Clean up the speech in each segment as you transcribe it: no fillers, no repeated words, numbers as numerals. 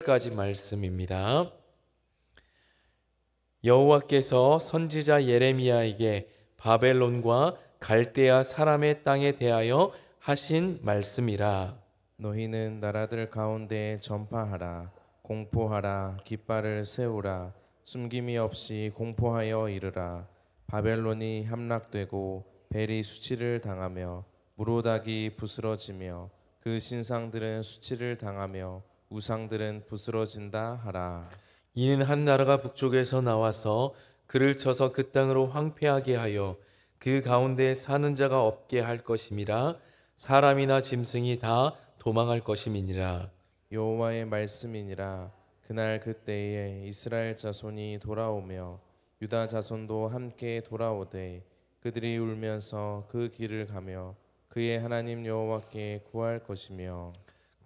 8절까지 말씀입니다. 여호와께서 선지자 예레미야에게 바벨론과 갈대아 사람의 땅에 대하여 하신 말씀이라. 너희는 나라들 가운데 전파하라. 공포하라. 깃발을 세우라. 숨김이 없이 공포하여 이르라. 바벨론이 함락되고 벨이 수치를 당하며 무로닥이 부스러지며 그 신상들은 수치를 당하며 우상들은 부스러진다 하라. 이는 한 나라가 북쪽에서 나와서 그를 쳐서 그 땅으로 황폐하게 하여 그 가운데 사는 자가 없게 할 것임이라. 사람이나 짐승이 다 도망할 것임이니라. 여호와의 말씀이니라. 그날 그때에 이스라엘 자손이 돌아오며 유다 자손도 함께 돌아오되 그들이 울면서 그 길을 가며 그의 하나님 여호와께 구할 것이며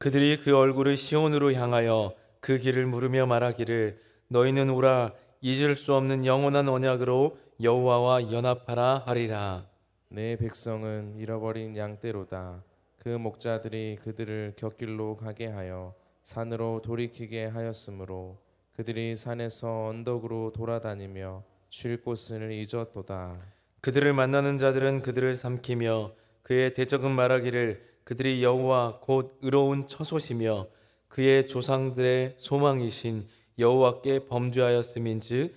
그들이 그 얼굴을 시온으로 향하여 그 길을 물으며 말하기를 너희는 오라 잊을 수 없는 영원한 언약으로 여호와와 연합하라 하리라. 내 백성은 잃어버린 양떼로다. 그 목자들이 그들을 곁길로 가게 하여 산으로 돌이키게 하였으므로 그들이 산에서 언덕으로 돌아다니며 쉴 곳을 잊었도다. 그들을 만나는 자들은 그들을 삼키며 그의 대적은 말하기를 그들이 여호와 곧 의로운 처소시며 그의 조상들의 소망이신 여호와께 범죄하였음인즉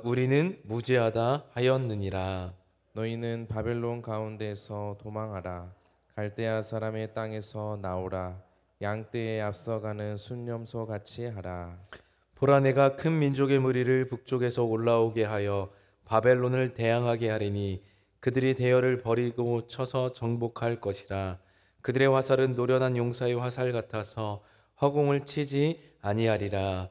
우리는 무죄하다 하였느니라. 너희는 바벨론 가운데서 도망하라. 갈대아 사람의 땅에서 나오라. 양떼에 앞서가는 순념소 같이 하라. 보라 내가 큰 민족의 무리를 북쪽에서 올라오게 하여 바벨론을 대항하게 하리니 그들이 대열을 버리고 쳐서 정복할 것이라. 그들의 화살은 노련한 용사의 화살 같아서 허공을 치지 아니하리라.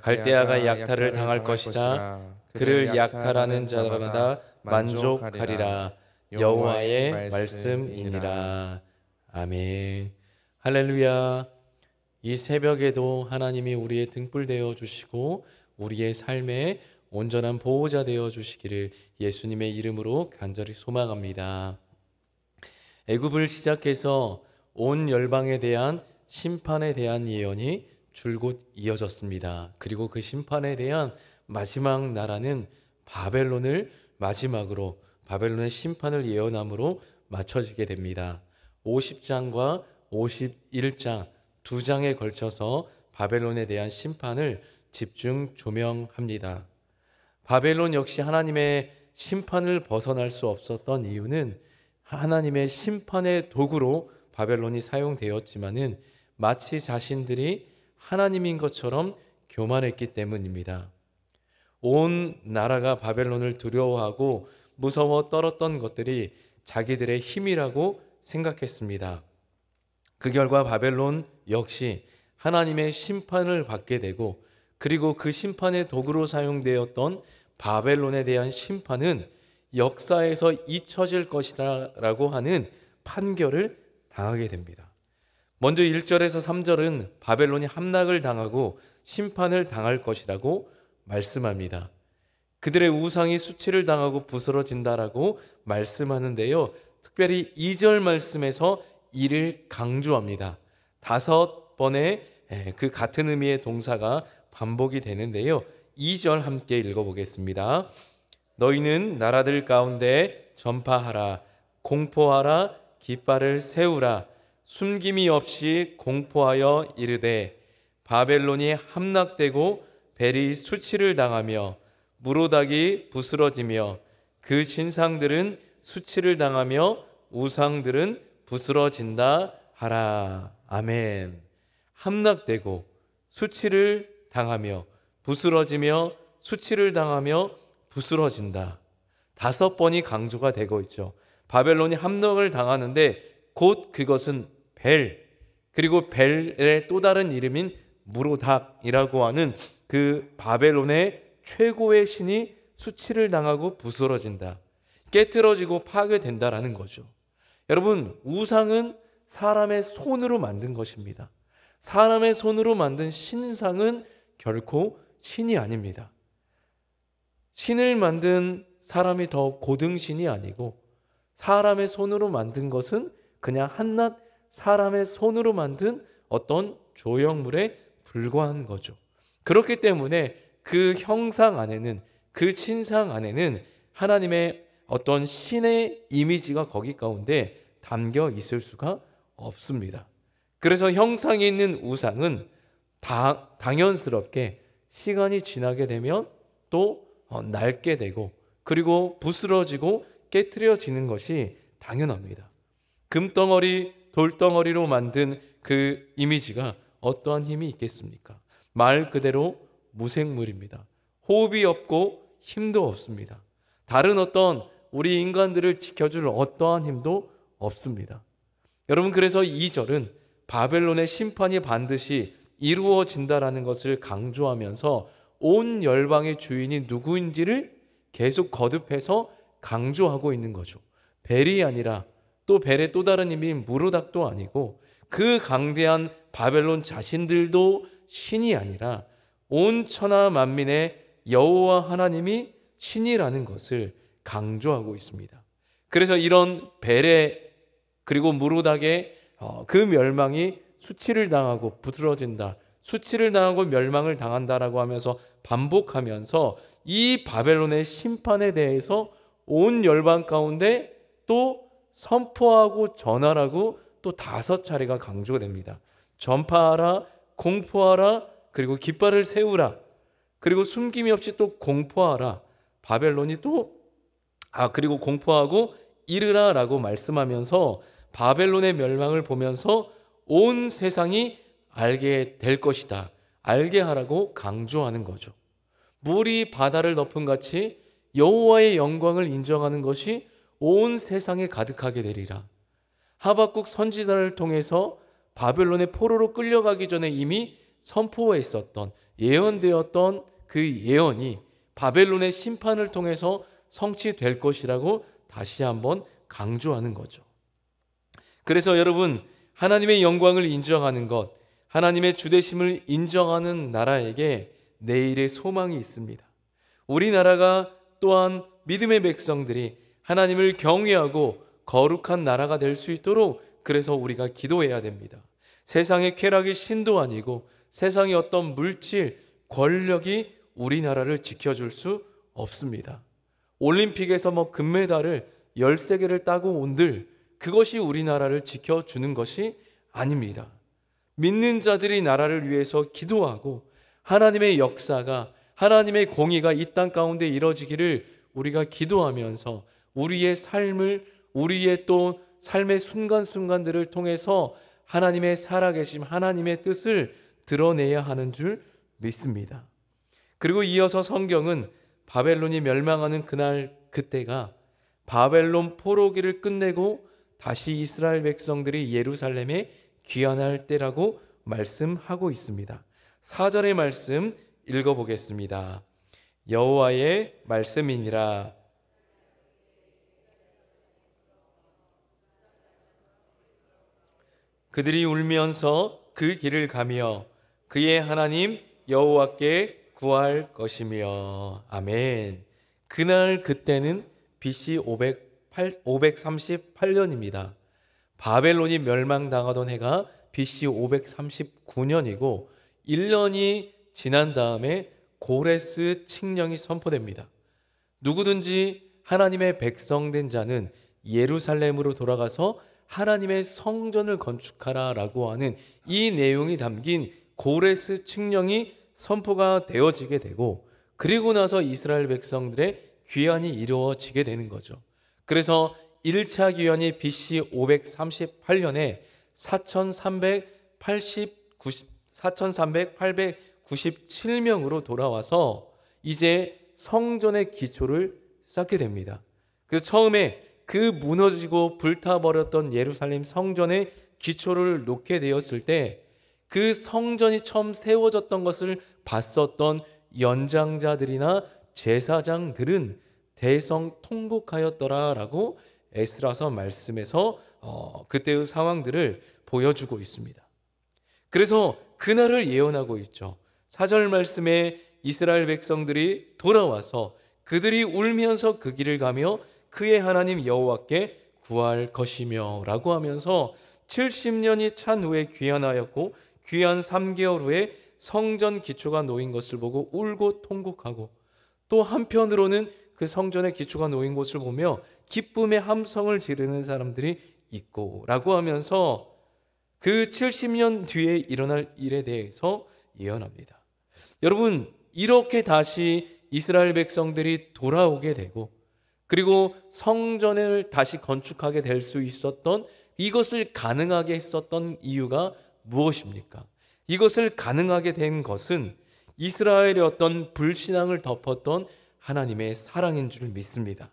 갈대아가 약탈을 당할 것이라. 그를 약탈하는 자마다 만족하리라. 여호와의 말씀이니라. 아멘. 할렐루야. 이 새벽에도 하나님이 우리의 등불 되어 주시고 우리의 삶의 온전한 보호자 되어 주시기를 예수님의 이름으로 간절히 소망합니다. 애굽을 시작해서 온 열방에 대한 심판에 대한 예언이 줄곧 이어졌습니다. 그리고 그 심판에 대한 마지막 나라는 바벨론을 마지막으로 바벨론의 심판을 예언함으로 맞춰지게 됩니다. 50장과 51장 두 장에 걸쳐서 바벨론에 대한 심판을 집중 조명합니다. 바벨론 역시 하나님의 심판을 벗어날 수 없었던 이유는 하나님의 심판의 도구로 바벨론이 사용되었지만은 마치 자신들이 하나님인 것처럼 교만했기 때문입니다. 온 나라가 바벨론을 두려워하고 무서워 떨었던 것들이 자기들의 힘이라고 생각했습니다. 그 결과 바벨론 역시 하나님의 심판을 받게 되고 그리고 그 심판의 도구로 사용되었던 바벨론에 대한 심판은 역사에서 잊혀질 것이다 라고 하는 판결을 당하게 됩니다. 먼저 1절에서 3절은 바벨론이 함락을 당하고 심판을 당할 것이라고 말씀합니다. 그들의 우상이 수치를 당하고 부스러진다라고 말씀하는데요. 특별히 2절 말씀에서 이를 강조합니다. 5번의 그 같은 의미의 동사가 반복이 되는데요. 2절 함께 읽어보겠습니다. 너희는 나라들 가운데 전파하라. 공포하라. 깃발을 세우라. 숨김이 없이 공포하여 이르되 바벨론이 함락되고 벨이 수치를 당하며 무로닥이 부스러지며 그 신상들은 수치를 당하며 우상들은 부스러진다 하라. 아멘. 함락되고 수치를 당하며 부스러지며 수치를 당하며 부스러진다. 5번이 강조가 되고 있죠. 바벨론이 함락을 당하는데 곧 그것은 벨 그리고 벨의 또 다른 이름인 무로닥이라고 하는 그 바벨론의 최고의 신이 수치를 당하고 부스러진다. 깨트러지고 파괴된다라는 거죠. 여러분, 우상은 사람의 손으로 만든 것입니다. 사람의 손으로 만든 신상은 결코 신이 아닙니다. 신을 만든 사람이 더 고등신이 아니고 사람의 손으로 만든 것은 그냥 한낱 사람의 손으로 만든 어떤 조형물에 불과한 거죠. 그렇기 때문에 그 형상 안에는, 그 신상 안에는 하나님의 어떤 신의 이미지가 거기 가운데 담겨 있을 수가 없습니다. 그래서 형상이 있는 우상은 당연스럽게 시간이 지나게 되면 또 낡게 되고, 그리고 부스러지고 깨트려지는 것이 당연합니다. 금덩어리, 돌덩어리로 만든 그 이미지가 어떠한 힘이 있겠습니까? 말 그대로 무생물입니다. 호흡이 없고 힘도 없습니다. 다른 어떤 우리 인간들을 지켜줄 어떠한 힘도 없습니다. 여러분, 그래서 2절은 바벨론의 심판이 반드시 이루어진다라는 것을 강조하면서 온 열방의 주인이 누구인지를 계속 거듭해서 강조하고 있는 거죠. 벨이 아니라, 또 벨의 또 다른 이름인 무로닥도 아니고, 그 강대한 바벨론 자신들도 신이 아니라 온 천하 만민의 여호와 하나님이 신이라는 것을 강조하고 있습니다. 그래서 이런 벨의, 그리고 무로닥의 그 멸망이 수치를 당하고 부스러진다, 수치를 당하고 멸망을 당한다라고 하면서 반복하면서 이 바벨론의 심판에 대해서 온 열방 가운데 또 선포하고 전하라고 또 5차례가 강조됩니다. 전파하라, 공포하라, 그리고 깃발을 세우라, 그리고 숨김이 없이 또 공포하라. 바벨론이 또 그리고 공포하고 이르라 라고 말씀하면서 바벨론의 멸망을 보면서 온 세상이 알게 될 것이다, 알게 하라고 강조하는 거죠. 물이 바다를 덮은 같이 여호와의 영광을 인정하는 것이 온 세상에 가득하게 되리라. 하박국 선지자를 통해서 바벨론의 포로로 끌려가기 전에 이미 선포했었던, 예언되었던 그 예언이 바벨론의 심판을 통해서 성취될 것이라고 다시 한번 강조하는 거죠. 그래서 여러분, 하나님의 영광을 인정하는 것, 하나님의 주되심을 인정하는 나라에게 내일의 소망이 있습니다. 우리나라가 또한 믿음의 백성들이 하나님을 경외하고 거룩한 나라가 될 수 있도록, 그래서 우리가 기도해야 됩니다. 세상의 쾌락이 신도 아니고 세상의 어떤 물질, 권력이 우리나라를 지켜줄 수 없습니다. 올림픽에서 금메달을 13개를 따고 온들 그것이 우리나라를 지켜주는 것이 아닙니다. 믿는 자들이 나라를 위해서 기도하고 하나님의 역사가, 하나님의 공의가 이 땅 가운데 이루어지기를 우리가 기도하면서 우리의 삶을, 우리의 또 삶의 순간순간들을 통해서 하나님의 살아계심, 하나님의 뜻을 드러내야 하는 줄 믿습니다. 그리고 이어서 성경은 바벨론이 멸망하는 그날, 그때가 바벨론 포로기를 끝내고 다시 이스라엘 백성들이 예루살렘에 귀환할 때라고 말씀하고 있습니다. 4절의 말씀 읽어보겠습니다. 여호와의 말씀이니라. 그들이 울면서 그 길을 가며 그의 하나님 여호와께 구할 것이며. 아멘. 그날 그때는 BC 538년입니다. 바벨론이 멸망당하던 해가 BC 539년이고 1년이 지난 다음에 고레스 칙령이 선포됩니다. 누구든지 하나님의 백성된 자는 예루살렘으로 돌아가서 하나님의 성전을 건축하라 라고 하는 이 내용이 담긴 고레스 칙령이 선포가 되어지게 되고, 그리고 나서 이스라엘 백성들의 귀환이 이루어지게 되는 거죠. 그래서 1차 귀환이 BC 538년에 4,397명으로 돌아와서 이제 성전의 기초를 쌓게 됩니다. 그래서 처음에 그 무너지고 불타버렸던 예루살렘 성전의 기초를 놓게 되었을 때 그 성전이 처음 세워졌던 것을 봤었던 연장자들이나 제사장들은 대성통곡하였더라라고 에스라서 말씀에서 그때의 상황들을 보여주고 있습니다. 그래서 그날을 예언하고 있죠. 4절 말씀에 이스라엘 백성들이 돌아와서 그들이 울면서 그 길을 가며 그의 하나님 여호와께 구할 것이며 라고 하면서 70년이 찬 후에 귀환하였고 귀환 3개월 후에 성전 기초가 놓인 것을 보고 울고 통곡하고, 또 한편으로는 그 성전의 기초가 놓인 곳을 보며 기쁨의 함성을 지르는 사람들이 있고 라고 하면서 그 70년 뒤에 일어날 일에 대해서 예언합니다. 여러분, 이렇게 다시 이스라엘 백성들이 돌아오게 되고, 그리고 성전을 다시 건축하게 될 수 있었던, 이것을 가능하게 했었던 이유가 무엇입니까? 이것을 가능하게 된 것은 이스라엘의 어떤 불신앙을 덮었던 하나님의 사랑인 줄 믿습니다.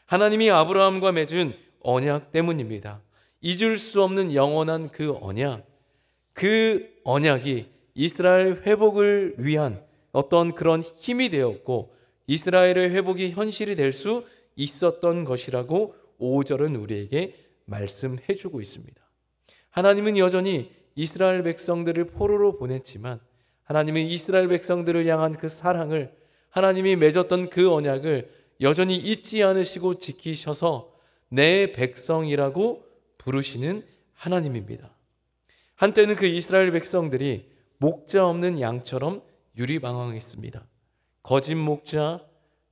하나님이 아브라함과 맺은 언약 때문입니다. 잊을 수 없는 영원한 그 언약이 이스라엘 회복을 위한 어떤 그런 힘이 되었고, 이스라엘의 회복이 현실이 될 수 있었던 것이라고 5절은 우리에게 말씀해 주고 있습니다. 하나님은 여전히 이스라엘 백성들을 포로로 보냈지만, 하나님은 이스라엘 백성들을 향한 그 사랑을, 하나님이 맺었던 그 언약을 여전히 잊지 않으시고 지키셔서 내 백성이라고 부르시는 하나님입니다. 한때는 그 이스라엘 백성들이 목자 없는 양처럼 유리방황했습니다. 거짓 목자,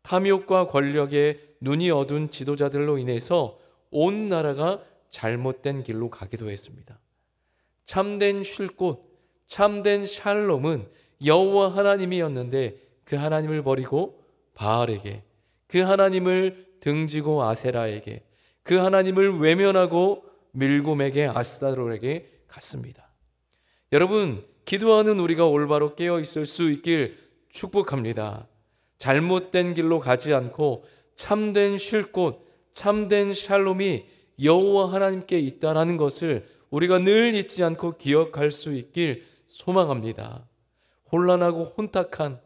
탐욕과 권력에 눈이 어두운 지도자들로 인해서 온 나라가 잘못된 길로 가기도 했습니다. 참된 쉴곳, 참된 샬롬은 여호와 하나님이었는데 그 하나님을 버리고 바알에게, 그 하나님을 등지고 아세라에게, 그 하나님을 외면하고 밀곰에게, 아스타롯에게 갔습니다. 여러분, 기도하는 우리가 올바로 깨어 있을 수 있길 축복합니다. 잘못된 길로 가지 않고 참된 쉴곳, 참된 샬롬이 여호와 하나님께 있다라는 것을 우리가 늘 잊지 않고 기억할 수 있길 소망합니다. 혼란하고 혼탁한,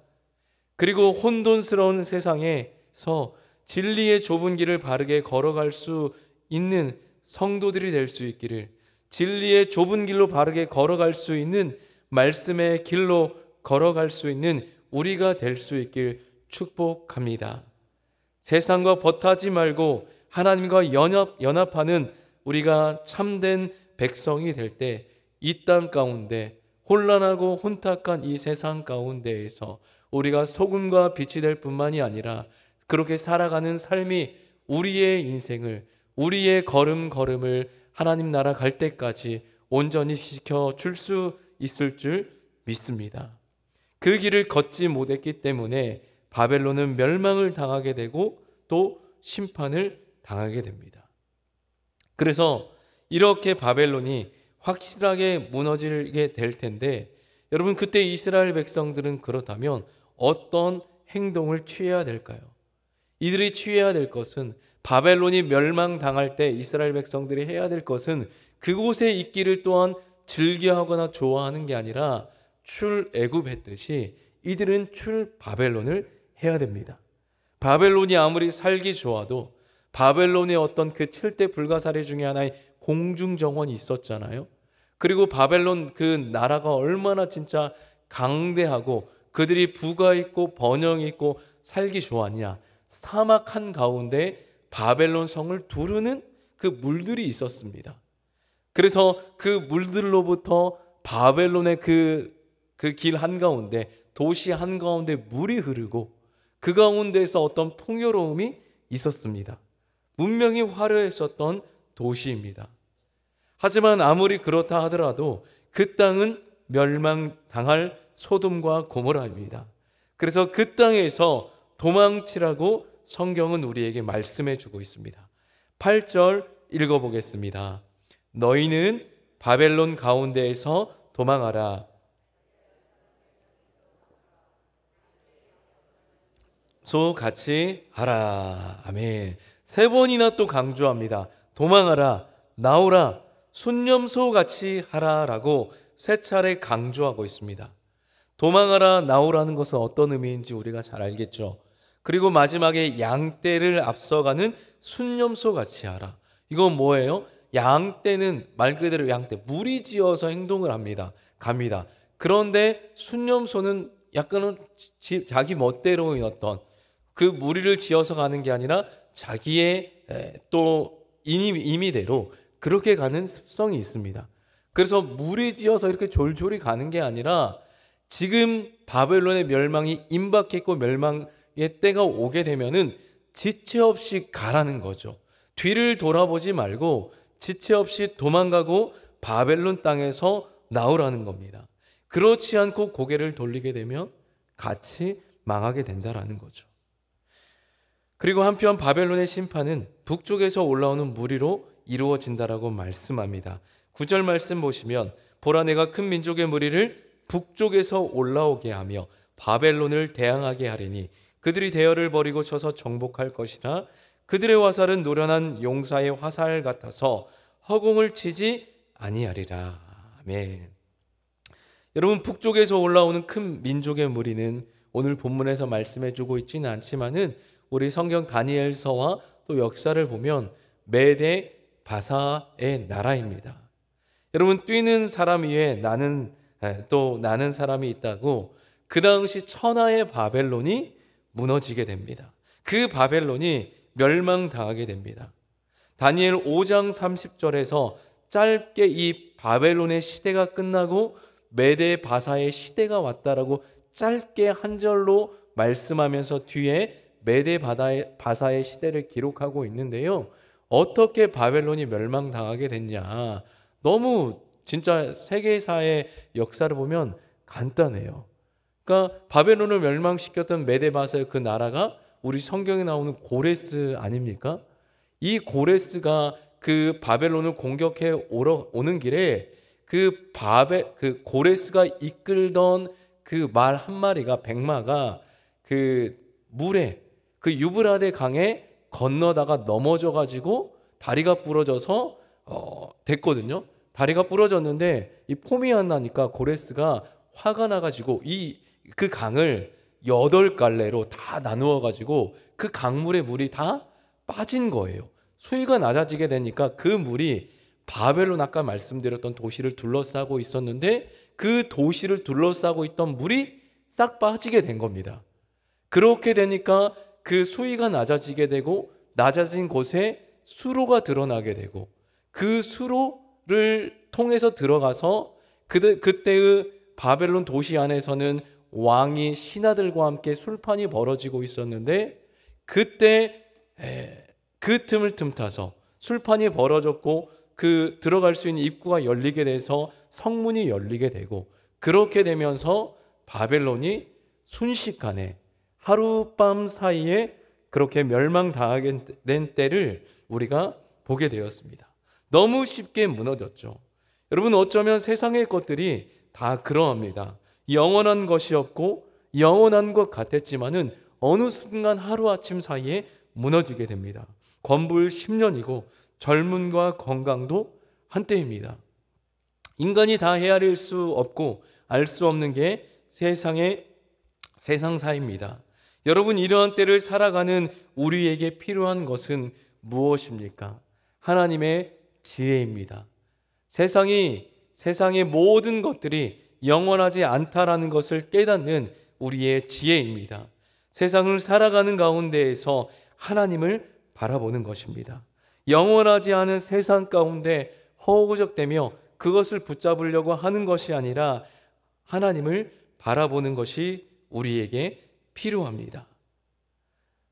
그리고 혼돈스러운 세상에서 진리의 좁은 길을 바르게 걸어갈 수 있는 성도들이 될 수 있기를, 진리의 좁은 길로 바르게 걸어갈 수 있는, 말씀의 길로 걸어갈 수 있는 우리가 될 수 있길 축복합니다. 세상과 버타지 말고 하나님과 연합하는 우리가 참된 백성이 될 때, 이 땅 가운데 혼란하고 혼탁한 이 세상 가운데에서 우리가 소금과 빛이 될 뿐만이 아니라 그렇게 살아가는 삶이 우리의 인생을, 우리의 걸음걸음을 하나님 나라 갈 때까지 온전히 지켜줄 수 있을 줄 믿습니다. 그 길을 걷지 못했기 때문에 바벨론은 멸망을 당하게 되고 또 심판을 당하게 됩니다. 그래서 이렇게 바벨론이 확실하게 무너지게 될 텐데, 여러분, 그때 이스라엘 백성들은 그렇다면 어떤 행동을 취해야 될까요? 이들이 취해야 될 것은, 바벨론이 멸망당할 때 이스라엘 백성들이 해야 될 것은 그곳에 있기를 또한 즐겨하거나 좋아하는 게 아니라 출애굽했듯이 이들은 출바벨론을 해야 됩니다. 바벨론이 아무리 살기 좋아도 바벨론의 어떤 그 7대 불가사리 중에 하나의 공중정원이 있었잖아요. 그리고 바벨론 그 나라가 얼마나 진짜 강대하고 그들이 부가 있고 번영이 있고 살기 좋았냐. 사막 한가운데 바벨론 성을 두르는 그 물들이 있었습니다. 그래서 그 물들로부터 바벨론의 그 길 한가운데, 도시 한가운데 물이 흐르고 그 가운데에서 어떤 풍요로움이 있었습니다. 문명이 화려했었던 도시입니다. 하지만 아무리 그렇다 하더라도 그 땅은 멸망당할 소돔과 고모라입니다. 그래서 그 땅에서 도망치라고 성경은 우리에게 말씀해 주고 있습니다. 8절 읽어보겠습니다. 너희는 바벨론 가운데에서 도망하라. 소 같이 하라. 아멘. 3번이나 또 강조합니다. 도망하라, 나오라, 순념소 같이 하라라고 3차례 강조하고 있습니다. 도망하라, 나오라는 것은 어떤 의미인지 우리가 잘 알겠죠. 그리고 마지막에 양떼를 앞서가는 순념소 같이 하라. 이건 뭐예요? 양떼는 말 그대로 양떼, 무리지어서 행동을 갑니다. 그런데 순념소는 약간은 자기 멋대로인 어떤 그 무리를 지어서 가는 게 아니라 자기의 또 임의대로 그렇게 가는 습성이 있습니다. 그래서 무리지어서 이렇게 졸졸이 가는 게 아니라 지금 바벨론의 멸망이 임박했고 멸망의 때가 오게 되면은 지체 없이 가라는 거죠. 뒤를 돌아보지 말고 지체 없이 도망가고 바벨론 땅에서 나오라는 겁니다. 그렇지 않고 고개를 돌리게 되면 같이 망하게 된다라는 거죠. 그리고 한편 바벨론의 심판은 북쪽에서 올라오는 무리로 이루어진다라고 말씀합니다. 9절 말씀 보시면 보라 내가 큰 민족의 무리를 북쪽에서 올라오게 하며 바벨론을 대항하게 하리니 그들이 대열을 버리고 쳐서 정복할 것이라. 그들의 화살은 노련한 용사의 화살 같아서 허공을 치지 아니하리라. 아멘. 여러분, 북쪽에서 올라오는 큰 민족의 무리는 오늘 본문에서 말씀해주고 있지는 않지만은 우리 성경 다니엘서와 또 역사를 보면 메대 바사의 나라입니다. 여러분, 뛰는 사람 위에 나는 사람이 있다고 그 당시 천하의 바벨론이 무너지게 됩니다. 그 바벨론이 멸망당하게 됩니다. 다니엘 5장 30절에서 짧게 이 바벨론의 시대가 끝나고 메대 바사의 시대가 왔다라고 짧게 한 절로 말씀하면서 뒤에 메대 바사의 시대를 기록하고 있는데요. 어떻게 바벨론이 멸망당하게 됐냐? 너무 진짜 세계사의 역사를 보면 간단해요. 그러니까 바벨론을 멸망시켰던 메대 바사의 그 나라가 우리 성경에 나오는 고레스 아닙니까? 이 고레스가 그 바벨론을 공격해 오는 길에 그 고레스가 이끌던 그 말 한 마리가 백마가 그 물에 그 유브라데 강에 건너다가 넘어져 가지고 다리가 부러져서 됐거든요. 다리가 부러졌는데 이 폼이 안 나니까 고레스가 화가 나 가지고 그 강을 8갈래로 다 나누어 가지고 그 강물의 물이 다 빠진 거예요. 수위가 낮아지게 되니까 그 물이 바벨론 아까 말씀드렸던 도시를 둘러싸고 있었는데 그 도시를 둘러싸고 있던 물이 싹 빠지게 된 겁니다. 그렇게 되니까 그 수위가 낮아지게 되고 낮아진 곳에 수로가 드러나게 되고 그 수로를 통해서 들어가서 그때의 바벨론 도시 안에서는 왕이 신하들과 함께 술판이 벌어지고 있었는데 그때 그 틈을 틈타서 술판이 벌어졌고 그 들어갈 수 있는 입구가 열리게 돼서 성문이 열리게 되고 그렇게 되면서 바벨론이 순식간에 하룻밤 사이에 그렇게 멸망당하게 된 때를 우리가 보게 되었습니다. 너무 쉽게 무너졌죠. 여러분, 어쩌면 세상의 것들이 다 그러합니다. 영원한 것이 없고 영원한 것 같았지만은 어느 순간 하루아침 사이에 무너지게 됩니다. 건불 10년이고 젊음과 건강도 한때입니다. 인간이 다 헤아릴 수 없고 알 수 없는 게 세상사입니다. 여러분, 이러한 때를 살아가는 우리에게 필요한 것은 무엇입니까? 하나님의 지혜입니다. 세상의 모든 것들이 영원하지 않다라는 것을 깨닫는 우리의 지혜입니다. 세상을 살아가는 가운데에서 하나님을 바라보는 것입니다. 영원하지 않은 세상 가운데 허우적대며 그것을 붙잡으려고 하는 것이 아니라 하나님을 바라보는 것이 우리에게 필요합니다.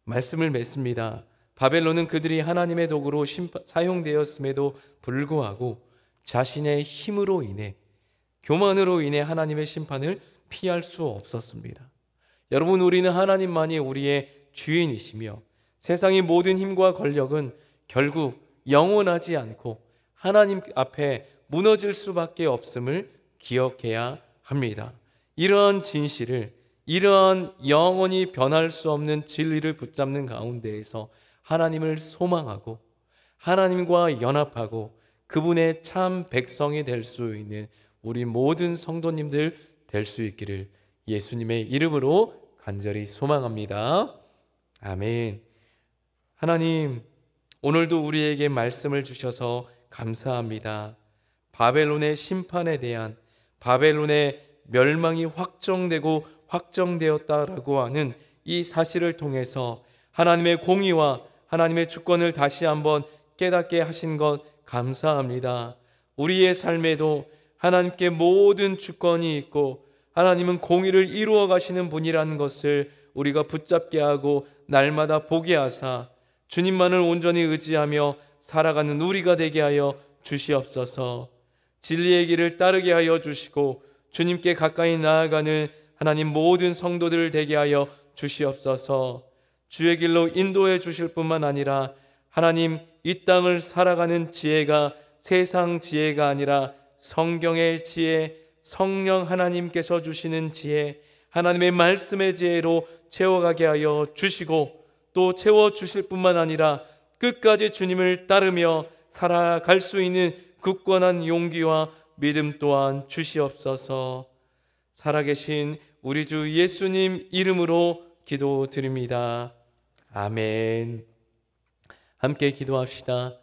말씀을 맺습니다. 바벨론은 그들이 하나님의 도구로 사용되었음에도 불구하고 자신의 힘으로 인해 교만으로 인해 하나님의 심판을 피할 수 없었습니다. 여러분, 우리는 하나님만이 우리의 주인이시며 세상의 모든 힘과 권력은 결국 영원하지 않고 하나님 앞에 무너질 수밖에 없음을 기억해야 합니다. 이러한 진실을, 이러한 영원히 변할 수 없는 진리를 붙잡는 가운데에서 하나님을 소망하고 하나님과 연합하고 그분의 참 백성이 될 수 있는 우리 모든 성도님들 될 수 있기를 예수님의 이름으로 간절히 소망합니다. 아멘. 하나님, 오늘도 우리에게 말씀을 주셔서 감사합니다. 바벨론의 심판에 대한, 바벨론의 멸망이 확정되고 확정되었다라고 하는 이 사실을 통해서 하나님의 공의와 하나님의 주권을 다시 한번 깨닫게 하신 것 감사합니다. 우리의 삶에도 하나님께 모든 주권이 있고 하나님은 공의를 이루어 가시는 분이라는 것을 우리가 붙잡게 하고 날마다 보게 하사 주님만을 온전히 의지하며 살아가는 우리가 되게 하여 주시옵소서. 진리의 길을 따르게 하여 주시고 주님께 가까이 나아가는 하나님 모든 성도들 되게 하여 주시옵소서. 주의 길로 인도해 주실 뿐만 아니라 하나님 이 땅을 살아가는 지혜가 세상 지혜가 아니라 성경의 지혜, 성령 하나님께서 주시는 지혜, 하나님의 말씀의 지혜로 채워가게 하여 주시고 또 채워주실 뿐만 아니라 끝까지 주님을 따르며 살아갈 수 있는 굳건한 용기와 믿음 또한 주시옵소서. 살아계신 우리 주 예수님 이름으로 기도드립니다. 아멘. 함께 기도합시다.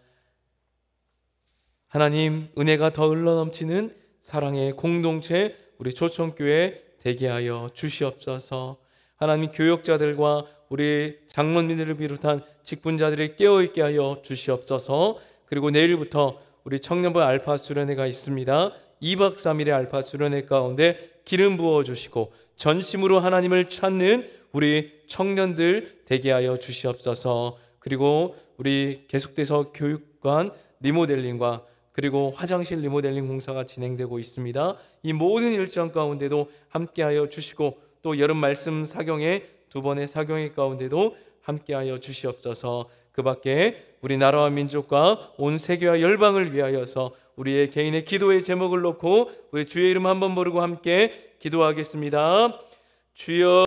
하나님, 은혜가 더 흘러넘치는 사랑의 공동체 우리 초청교회 되게 하여 주시옵소서. 하나님, 교역자들과 우리 장로님들을 비롯한 직분자들이 깨어있게 하여 주시옵소서. 그리고 내일부터 우리 청년부 알파 수련회가 있습니다. 2박 3일의 알파 수련회 가운데 기름 부어주시고 전심으로 하나님을 찾는 우리 청년들 되게 하여 주시옵소서. 그리고 우리 계속돼서 교육관 리모델링과 그리고 화장실 리모델링 공사가 진행되고 있습니다. 이 모든 일정 가운데도 함께하여 주시고 또 여름 말씀 사경회 2번의 사경회 가운데도 함께하여 주시옵소서. 그 밖에 우리 나라와 민족과 온 세계와 열방을 위하여서 우리의 개인의 기도의 제목을 놓고 우리 주의 이름 한번 부르고 함께 기도하겠습니다. 주여